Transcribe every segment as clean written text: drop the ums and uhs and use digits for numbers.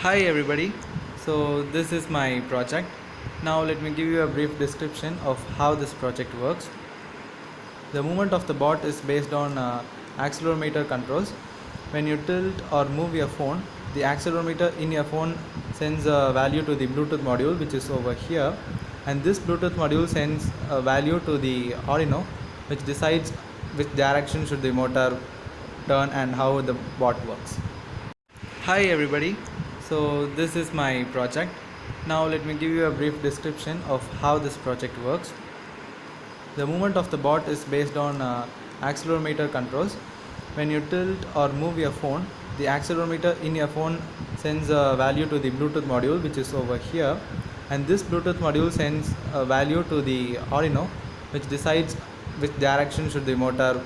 Hi everybody, so this is my project. Now let me give you a brief description of how this project works. The movement of the bot is based on accelerometer controls. When you tilt or move your phone, the accelerometer in your phone sends a value to the Bluetooth module, which is over here, and this Bluetooth module sends a value to the Arduino, which decides which direction should the motor turn and how the bot works. Hi everybody, so this is my project. Now let me give you a brief description of how this project works. The movement of the bot is based on accelerometer controls. When you tilt or move your phone, the accelerometer in your phone sends a value to the Bluetooth module, which is over here, and this Bluetooth module sends a value to the Arduino, which decides which direction should the motor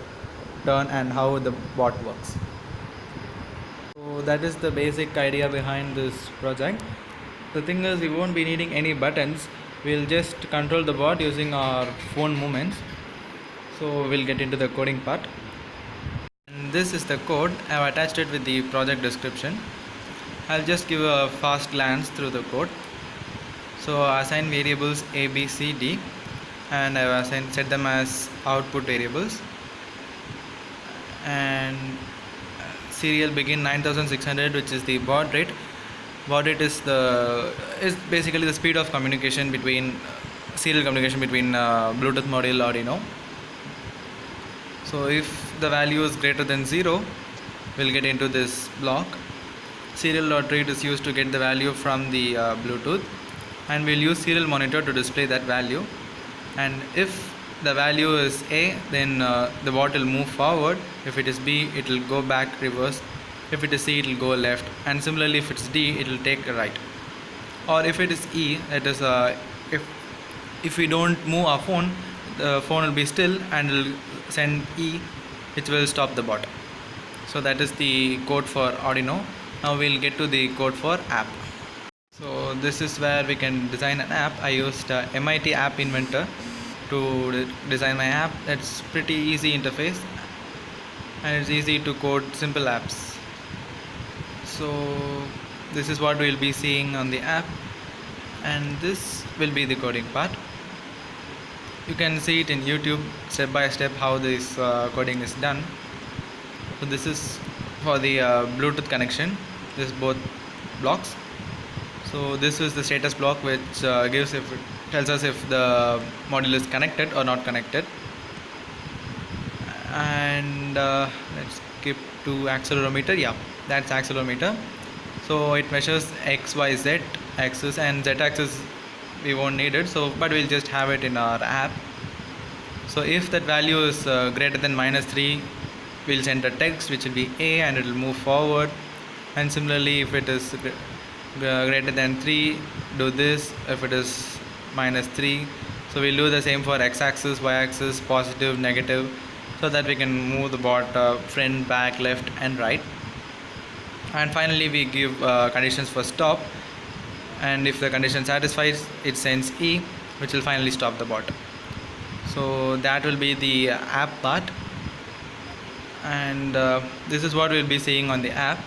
turn and how the bot works. So that is the basic idea behind this project. The thing is, we won't be needing any buttons. We'll just control the bot using our phone movements. So we'll get into the coding part. And this is the code. I've attached it with the project description. I'll just give a fast glance through the code. So I assign variables A, B, C, D, and I've set them as output variables. And serial begin 9600, which is the baud rate. Baud rate is basically the speed of communication between serial communication between Bluetooth module Arduino. So if the value is greater than 0, we'll get into this block. Serial.read is used to get the value from the Bluetooth, and we'll use serial monitor to display that value. And if the value is A, then the bot will move forward. If it is B, it will go back reverse. If it is C, it will go left, and similarly if it's D, it will take a right. Or if it is E, that is if we don't move our phone, the phone will be still and will send E, which will stop the bot. So that is the code for Arduino. Now we'll get to the code for app. So this is where we can design an app. I used MIT App Inventor to design my app. It's pretty easy interface, and it's easy to code simple apps. So this is what we'll be seeing on the app, and this will be the coding part. You can see it in YouTube step by step how this coding is done. So this is for the Bluetooth connection. This is both blocks. So this is the status block, which tells us if the module is connected or not connected. And let's skip to accelerometer. Yeah, that's accelerometer. So it measures X, Y, Z axis, and Z axis we won't need it, but we'll just have it in our app. So if that value is greater than -3, we'll send a text which will be A, and it will move forward. And similarly, if it is greater than 3, do this. If it is -3, so we'll do the same for x-axis, y-axis, positive, negative, so that we can move the bot front, back, left, and right. And finally we give conditions for stop, and if the condition satisfies, it sends E, which will finally stop the bot. So that will be the app part, and this is what we'll be seeing on the app.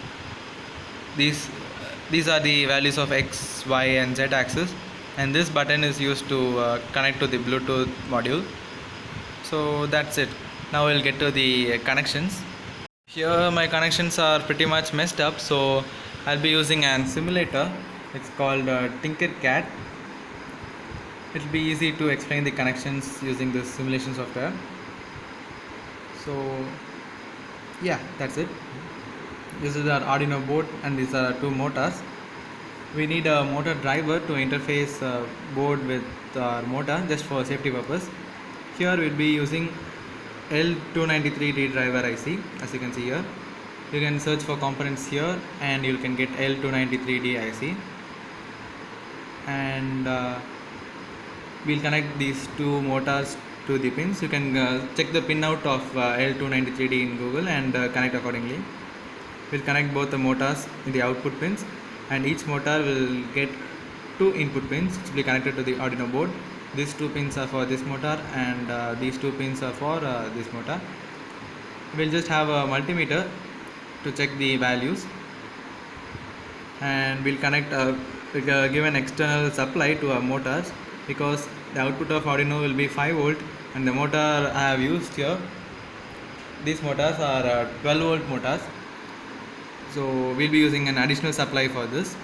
These are the values of X, Y, and Z axis, and this button is used to connect to the Bluetooth module. So that's it. Now we'll get to the connections. Here my connections are pretty much messed up, so I'll be using an simulator. It's called Tinkercad. It'll be easy to explain the connections using this simulation software. So yeah, that's it. This is our Arduino board, and these are 2 motors. We need a motor driver to interface board with our motor, just for safety purpose. Here we'll be using L293D driver IC, as you can see here. You can search for components here, and you can get L293D IC. And we'll connect these 2 motors to the pins. You can check the pin out of L293D in Google and connect accordingly. We'll connect both the motors in the output pins, and each motor will get 2 input pins which will be connected to the Arduino board. These 2 pins are for this motor, and these 2 pins are for this motor. We'll just have a multimeter to check the values. and we'll give an external supply to our motors, because the output of Arduino will be 5 volt, and the motor I have used here, these motors are 12 volt motors. So we'll be using an additional supply for this.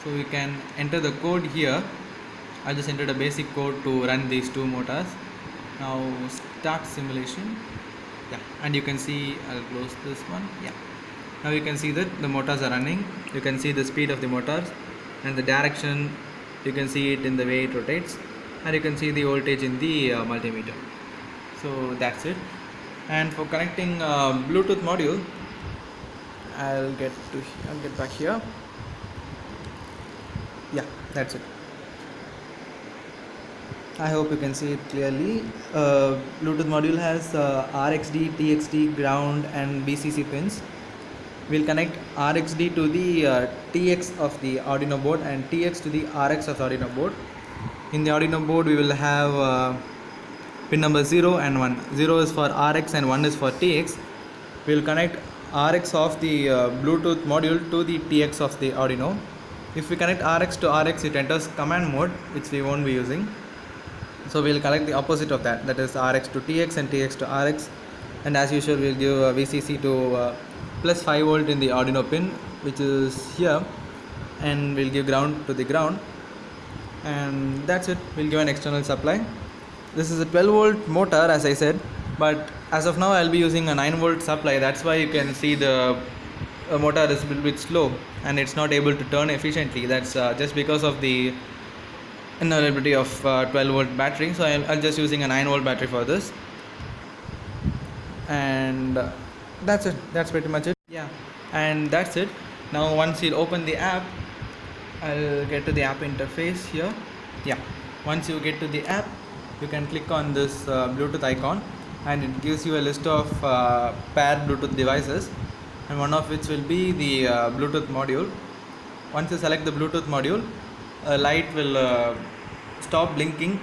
So you can enter the code here. I just entered a basic code to run these two motors. Now start simulation. Yeah, and you can see, I'll close this one. Yeah, now you can see that the motors are running. You can see the speed of the motors and the direction. You can see it in the way it rotates, and you can see the voltage in the multimeter. So that's it. And for connecting Bluetooth module, I'll get back here. Yeah, that's it. I hope you can see it clearly. Bluetooth module has RxD, TXD, ground and BCC pins. We'll connect RxD to the TX of the Arduino board and TX to the RX of the Arduino board. In the Arduino board we will have pin number 0 and 1. 0 is for RX and 1 is for TX. We'll connect RX of the Bluetooth module to the TX of the Arduino. If we connect RX to RX, it enters command mode, which we won't be using. So we'll connect the opposite of that, that is RX to TX and TX to RX. And as usual, we'll give VCC to plus 5 volt in the Arduino pin, which is here, and we'll give ground to the ground. And that's it. We'll give an external supply. This is a 12 volt motor, as I said, but as of now I'll be using a 9 volt supply. That's why you can see the motor is a little bit slow and it's not able to turn efficiently. That's just because of the unavailability of 12 volt battery. So I'm just using a 9 volt battery for this. And that's it. That's pretty much it. Yeah, and that's it. Now once you open the app, I'll get to the app interface here. Yeah, once you get to the app, you can click on this Bluetooth icon, and it gives you a list of paired Bluetooth devices, and one of which will be the Bluetooth module. Once you select the Bluetooth module, a light will stop blinking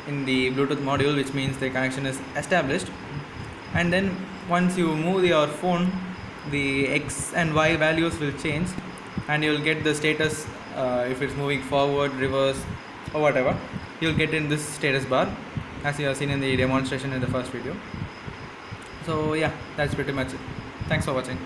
in the Bluetooth module, which means the connection is established. And then once you move your phone, the X and Y values will change, and you will get the status if it's moving forward, reverse or whatever. You'll get in this status bar, as you have seen in the demonstration in the first video. So yeah, that's pretty much it. Thanks for watching.